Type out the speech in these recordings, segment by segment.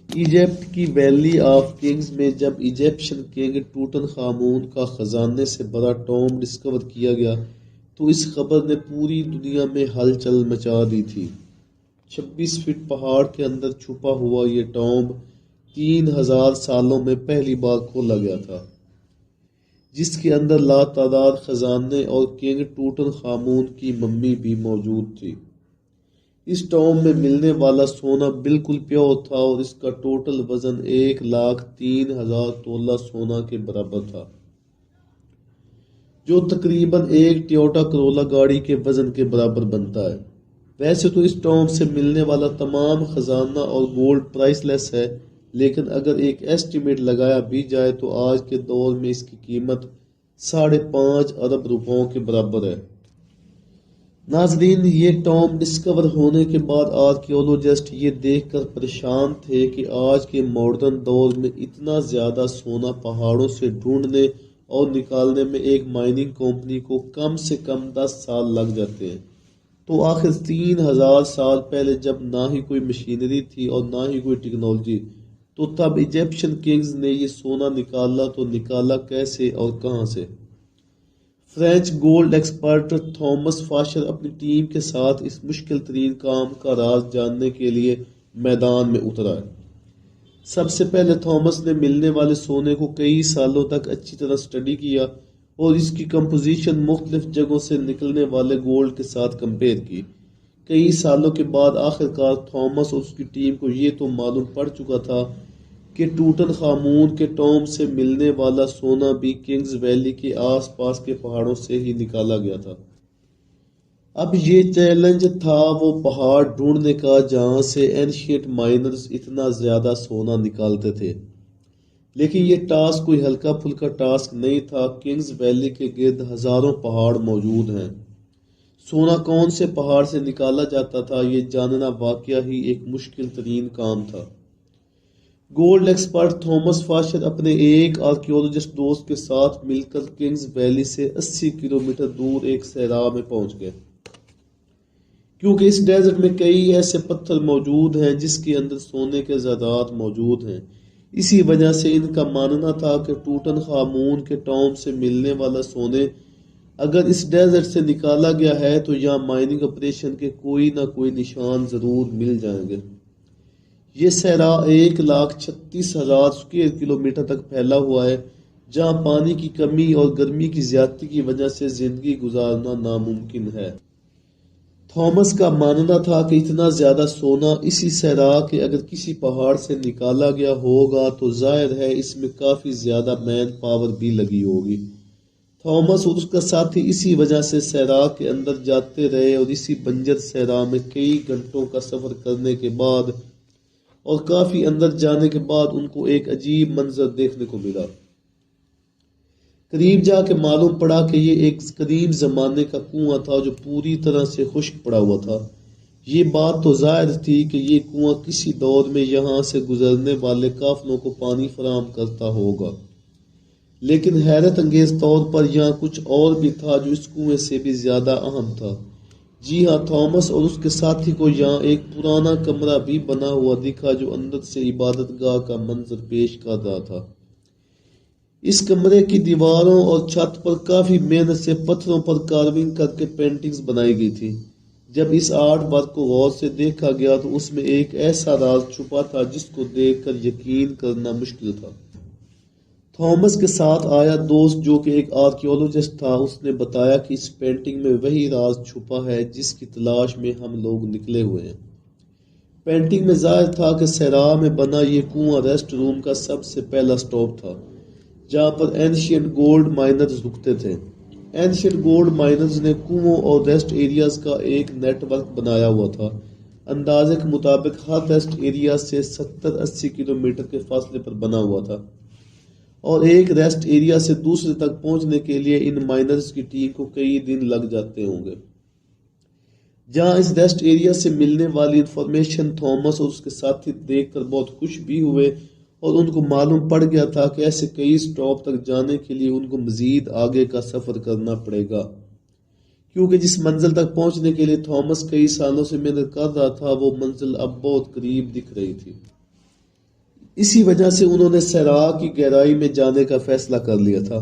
Egypt کی valley of Kings میں جب ایجپشن کنگ ٹوٹن خامون کا خزانے سے بڑا ٹوم ڈسکور کیا گیا تو اس خبر نے پوری دنیا میں ہلچل مچا دی تھی۔ 26 فٹ پہاڑ کے اندر چھپا ہوا یہ ٹوم 3000 سالوں میں پہلی بار کھولا گیا تھا، جس کے اندر لاتعداد خزانے اور کنگ ٹوٹن خامون کی ممی بھی موجود تھی۔ اس ٹوم میں ملنے والا سونا بالکل پیور تھا اور اس کا ٹوٹل وزن 1,03,000 تولہ سونا کے برابر تھا، جو تقریباً ایک ٹویوٹا کرولا گاڑی کے وزن کے برابر بنتا ہے۔ ویسے تو اس ٹوم سے ملنے والا تمام خزانہ اور گولڈ پرائس لیس ہے، لیکن اگر ایک ایسٹیمیٹ لگایا بھی جائے تو آج کے دور میں اس کی قیمت 5.5 ارب روپوں کے برابر ہے۔ ناظرین، یہ ٹوم ڈسکور ہونے کے بعد آرکیولوجسٹ یہ دیکھ کر پریشان تھے کہ آج کے ماڈرن دور میں اتنا زیادہ سونا پہاڑوں سے ڈھونڈنے اور نکالنے میں ایک مائننگ کمپنی کو کم سے کم 10 سال لگ جاتے ہیں، تو آخر 3000 سال پہلے جب نہ ہی کوئی مشینری تھی اور نہ ہی کوئی ٹیکنالوجی، تو تب ایجپشن کنگز نے یہ سونا نکالا تو نکالا کیسے اور کہاں سے؟ فرینچ گولڈ ایکسپرٹ تھامس فاشر اپنی ٹیم کے ساتھ اس مشکل ترین کام کا راز جاننے کے لیے میدان میں اترا ہے۔ سب سے پہلے تھامس نے ملنے والے سونے کو کئی سالوں تک اچھی طرح سٹڈی کیا اور اس کی کمپوزیشن مختلف جگہوں سے نکلنے والے گولڈ کے ساتھ کمپیئر کی۔ کئی سالوں کے بعد آخرکار تھامس اور اس کی ٹیم کو یہ تو معلوم پڑ چکا تھا کہ ٹوٹن خامون کے ٹوم سے ملنے والا سونا بھی کنگز ویلی کے آس پاس کے پہاڑوں سے ہی نکالا گیا تھا۔ اب یہ چیلنج تھا وہ پہاڑ ڈھونڈنے کا جہاں سے اینشینٹ مائنرز اتنا زیادہ سونا نکالتے تھے، لیکن یہ ٹاسک کوئی ہلکا پھلکا ٹاسک نہیں تھا۔ کنگز ویلی کے گرد ہزاروں پہاڑ موجود ہیں، سونا کون سے پہاڑ سے نکالا جاتا تھا یہ جاننا واقعہ ہی ایک مشکل ترین کام تھا۔ گولڈ ایکسپرٹ تھامس فاشر اپنے ایک آرکیولوجسٹ دوست کے ساتھ مل کر کنگز ویلی سے 80 کلومیٹر دور ایک صحرا میں پہنچ گئے، کیونکہ اس ڈیزرٹ میں کئی ایسے پتھر موجود ہیں جس کے اندر سونے کے ذرات موجود ہیں۔ اسی وجہ سے ان کا ماننا تھا کہ ٹوٹن خامون کے ٹوم سے ملنے والا سونے اگر اس ڈیزرٹ سے نکالا گیا ہے تو یہاں مائننگ آپریشن کے کوئی نہ کوئی نشان ضرور مل جائیں گے۔ یہ صحرا 1,36,000 اسکوائر کلومیٹر تک پھیلا ہوا ہے، جہاں پانی کی کمی اور گرمی کی زیادتی کی وجہ سے زندگی گزارنا ناممکن ہے۔ تھامس کا ماننا تھا کہ اتنا زیادہ سونا اسی صحرا کے اگر کسی پہاڑ سے نکالا گیا ہوگا تو ظاہر ہے اس میں کافی زیادہ مین پاور بھی لگی ہوگی۔ تھامس اور اس کا ساتھی اسی وجہ سے صحرا کے اندر جاتے رہے اور اسی بنجر صحرا میں کئی گھنٹوں کا سفر کرنے کے بعد اور کافی اندر جانے کے بعد ان کو ایک عجیب منظر دیکھنے کو ملا۔ قریب جا کے معلوم پڑا کہ یہ ایک قدیم زمانے کا کنواں تھا جو پوری طرح سے خشک پڑا ہوا تھا۔ یہ بات تو ظاہر تھی کہ یہ کنواں کسی دور میں یہاں سے گزرنے والے قافلوں کو پانی فراہم کرتا ہوگا، لیکن حیرت انگیز طور پر یہاں کچھ اور بھی تھا جو اس کنویں سے بھی زیادہ اہم تھا۔ جی ہاں، تھامس اور اس کے ساتھی کو یہاں ایک پرانا کمرہ بھی بنا ہوا دکھا جو اندر سے عبادت گاہ کا منظر پیش کر رہا تھا۔ اس کمرے کی دیواروں اور چھت پر کافی محنت سے پتھروں پر کارونگ کر کے پینٹنگز بنائی گئی تھی۔ جب اس آرٹ ورک کو غور سے دیکھا گیا تو اس میں ایک ایسا راز چھپا تھا جس کو دیکھ کر یقین کرنا مشکل تھا۔ تھامس کے ساتھ آیا دوست جو کہ ایک آرکیولوجسٹ تھا، اس نے بتایا کہ اس پینٹنگ میں وہی راز چھپا ہے جس کی تلاش میں ہم لوگ نکلے ہوئے ہیں۔ پینٹنگ میں ظاہر تھا کہ صحرا میں بنا یہ کنواں ریسٹ روم کا سب سے پہلا سٹاپ تھا، جہاں پر اینشینٹ گولڈ مائنرز رکتے تھے۔ اینشینٹ گولڈ مائنرز نے کنووں اور ریسٹ ایریاز کا ایک نیٹ ورک بنایا ہوا تھا۔ اندازے کے مطابق ہر ریسٹ ایریا سے 70-80 کلومیٹر کے فاصلے پر بنا ہوا تھا، اور ایک ریسٹ ایریا سے دوسرے تک پہنچنے کے لیے ان مائنرز کی ٹیم کو کئی دن لگ جاتے ہوں گے۔ جہاں اس ریسٹ ایریا سے ملنے والی انفارمیشن تھامس اور اس کے ساتھی دیکھ کر بہت خوش بھی ہوئے، اور ان کو معلوم پڑ گیا تھا کہ ایسے کئی سٹاپ تک جانے کے لیے ان کو مزید آگے کا سفر کرنا پڑے گا، کیونکہ جس منزل تک پہنچنے کے لیے تھامس کئی سالوں سے محنت کر رہا تھا وہ منزل اب بہت قریب دکھ رہی تھی۔ اسی وجہ سے انہوں نے صحرا کی گہرائی میں جانے کا فیصلہ کر لیا تھا۔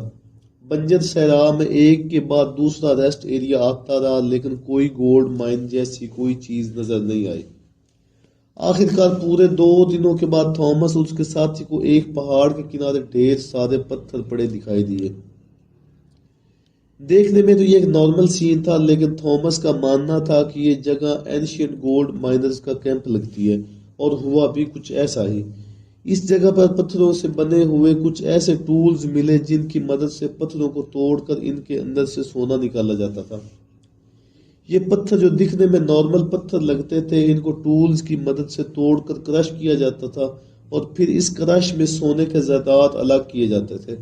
بنجر صحرا میں ایک کے بعد دوسرا ریسٹ ایریا آتا رہا لیکن کوئی گولڈ مائن جیسی کوئی چیز نظر نہیں آئی۔ آخرکار پورے 2 دنوں کے بعد تھامس اور اس کے ساتھی کو ایک پہاڑ کے کنارے ڈھیر سارے پتھر پڑے دکھائی دیے۔ دیکھنے میں تو یہ ایک نارمل سین تھا، لیکن تھامس کا ماننا تھا کہ یہ جگہ اینشینٹ گولڈ مائنرز کا کیمپ لگتی ہے، اور ہوا بھی کچھ ایسا ہی۔ اس جگہ پر پتھروں سے بنے ہوئے کچھ ایسے ٹولز ملے جن کی مدد سے پتھروں کو توڑ کر ان کے اندر سے سونا نکالا جاتا تھا۔ یہ پتھر جو دکھنے میں نارمل پتھر لگتے تھے، ان کو ٹولز کی مدد سے توڑ کر کرش کیا جاتا تھا، اور پھر اس کرش میں سونے کے ذرات الگ کیے جاتے تھے۔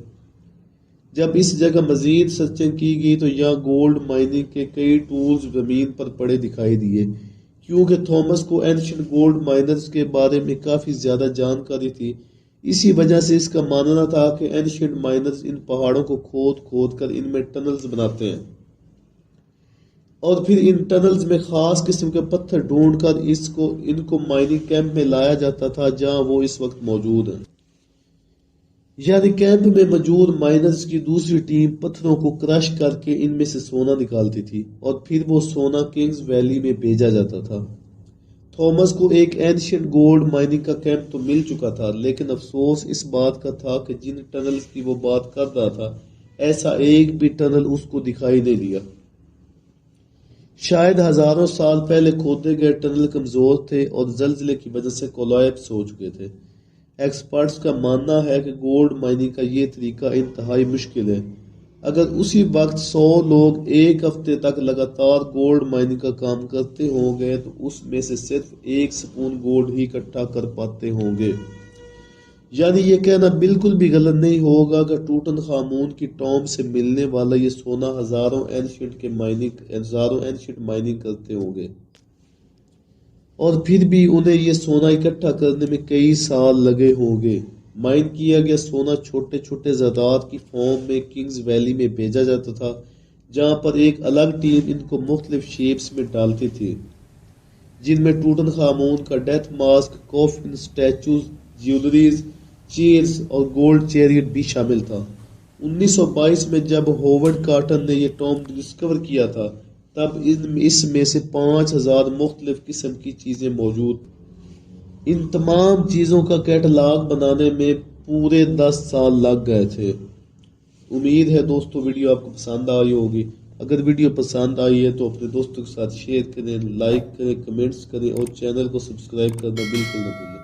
جب اس جگہ مزید سرچنگ کی گئی تو یہاں گولڈ مائننگ کے کئی ٹولز زمین پر پڑے دکھائی دیے۔ کیونکہ تھامس کو اینشنٹ گولڈ مائنرز کے بارے میں کافی زیادہ جانکاری تھی، اسی وجہ سے اس کا ماننا تھا کہ اینشنٹ مائنرز ان پہاڑوں کو کھود کھود کر ان میں ٹنلز بناتے ہیں، اور پھر ان ٹنلز میں خاص قسم کے پتھر ڈھونڈ کر ان کو مائننگ کیمپ میں لایا جاتا تھا جہاں وہ اس وقت موجود ہیں۔ یعنی کیمپ میں موجود مائنرز کی دوسری ٹیم پتھروں کو کرش کر کے ان میں سے سونا نکالتی تھی، اور پھر وہ سونا کنگز ویلی میں بھیجا جاتا تھا۔ تھامس کو ایک اینشنٹ گولڈ مائننگ کا کیمپ تو مل چکا تھا، لیکن افسوس اس بات کا تھا کہ جن ٹنلز کی وہ بات کر رہا تھا، ایسا ایک بھی ٹنل اس کو دکھائی نہیں دیا۔ شاید ہزاروں سال پہلے کھودے گئے ٹنل کمزور تھے اور زلزلے کی وجہ سے کولیپس ہو چکے تھے۔ ایکسپرٹس کا ماننا ہے کہ گولڈ مائننگ کا یہ طریقہ انتہائی مشکل ہے۔ اگر اسی وقت 100 لوگ ایک ہفتے تک لگاتار گولڈ مائننگ کا کام کرتے ہوں گے تو اس میں سے صرف 1 سپون گولڈ ہی اکٹھا کر پاتے ہوں گے۔ یعنی یہ کہنا بالکل بھی غلط نہیں ہوگا کہ ٹوٹن خامون کی ٹوم سے ملنے والا یہ سونا ہزاروں اینشنٹ مائننگ کرتے ہوں گے، اور پھر بھی انہیں یہ سونا اکٹھا کرنے میں کئی سال لگے ہوں گے۔ مائن کیا گیا سونا چھوٹے چھوٹے ذرات کی فارم میں کنگز ویلی میں بھیجا جاتا تھا، جہاں پر ایک الگ ٹیم ان کو مختلف شیپس میں ڈالتی تھی، جن میں ٹوٹن خامون کا ڈیتھ ماسک، کوفن، اسٹیچوز، جیولریز، چیئرز اور گولڈ چیریٹ بھی شامل تھا۔ 1922 میں جب ہوورڈ کارٹر نے یہ ٹوم ڈسکور کیا تھا، تب اس میں سے 5000 مختلف قسم کی چیزیں موجود۔ ان تمام چیزوں کا کیٹلاگ بنانے میں پورے 10 سال لگ گئے تھے۔ امید ہے دوستو ویڈیو آپ کو پسند آئی ہوگی۔ اگر ویڈیو پسند آئی ہے تو اپنے دوستوں کے ساتھ شیئر کریں، لائک کریں، کمنٹس کریں اور چینل کو سبسکرائب کرنا بالکل نہ بھولیں۔